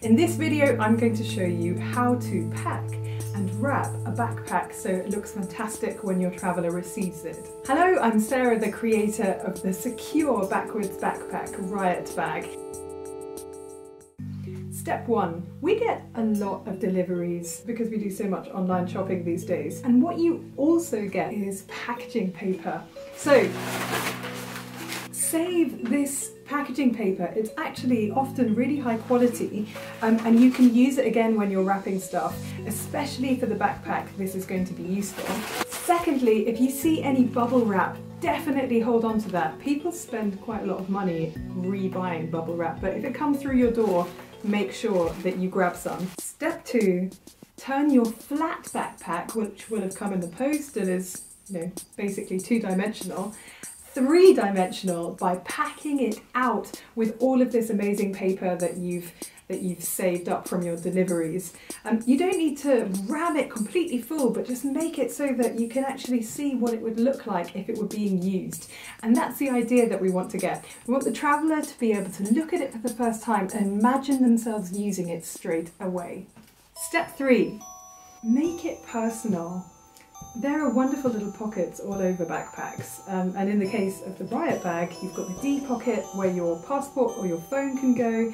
In this video, I'm going to show you how to pack and wrap a backpack so it looks fantastic when your traveller receives it. Hello, I'm Sarah, the creator of the secure backwards backpack, RiutBag. Step 1. We get a lot of deliveries because we do so much online shopping these days. And what you also get is packaging paper. So, save this packaging paper. It's actually often really high quality and you can use it again when you're wrapping stuff, especially for the backpack. This is going to be useful. Secondly, if you see any bubble wrap, definitely hold on to that. People spend quite a lot of money rebuying bubble wrap, but if it comes through your door, make sure that you grab some. Step 2, turn your flat backpack, which will have come in the post and is, basically 2-dimensional, 3-dimensional by packing it out with all of this amazing paper that you've saved up from your deliveries. You don't need to ram it completely full, but just make it so that you can actually see what it would look like if it were being used. And that's the idea that we want to get. We want the traveller to be able to look at it for the first time and imagine themselves using it straight away. Step 3, make it personal. There are wonderful little pockets all over backpacks, and in the case of the RiutBag, you've got the D pocket where your passport or your phone can go.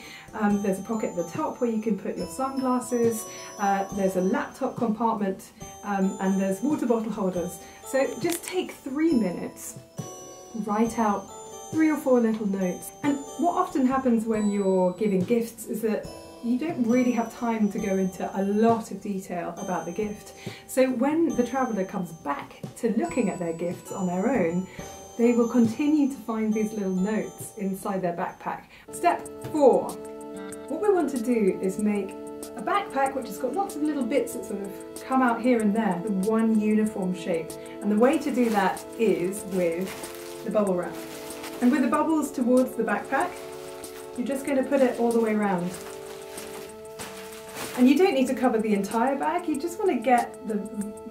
There's a pocket at the top where you can put your sunglasses. There's a laptop compartment, and there's water bottle holders. So just take 3 minutes, write out 3 or 4 little notes. And what often happens when you're giving gifts is that you don't really have time to go into a lot of detail about the gift. So when the traveller comes back to looking at their gifts on their own, they will continue to find these little notes inside their backpack. Step 4. What we want to do is make a backpack which has got lots of little bits that sort of come out here and there, the one uniform shape. And the way to do that is with the bubble wrap. And with the bubbles towards the backpack, you're just going to put it all the way around. And you don't need to cover the entire bag, you just want to get the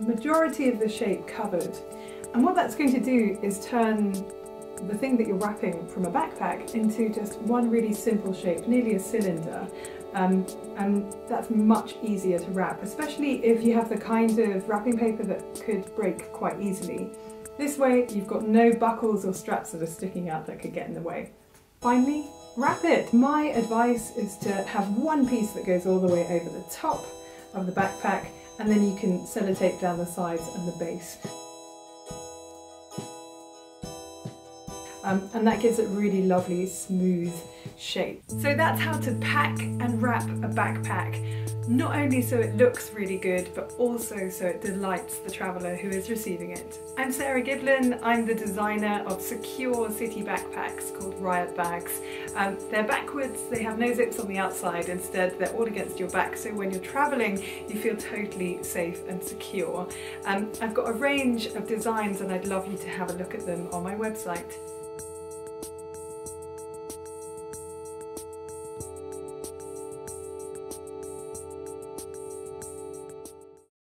majority of the shape covered. And what that's going to do is turn the thing that you're wrapping from a backpack into just one really simple shape, nearly a cylinder. And that's much easier to wrap, especially if you have the kind of wrapping paper that could break quite easily. This way you've got no buckles or straps that are sticking out that could get in the way. Finally, wrap it. My advice is to have one piece that goes all the way over the top of the backpack, and then you can sellotape down the sides and the base. And that gives it really lovely, smooth shape. So that's how to pack and wrap a backpack. Not only so it looks really good, but also so it delights the traveller who is receiving it. I'm Sarah Giblin. I'm the designer of secure city backpacks called RiutBags. They're backwards, they have no zips on the outside, instead they're all against your back, so when you're travelling you feel totally safe and secure. I've got a range of designs and I'd love you to have a look at them on my website.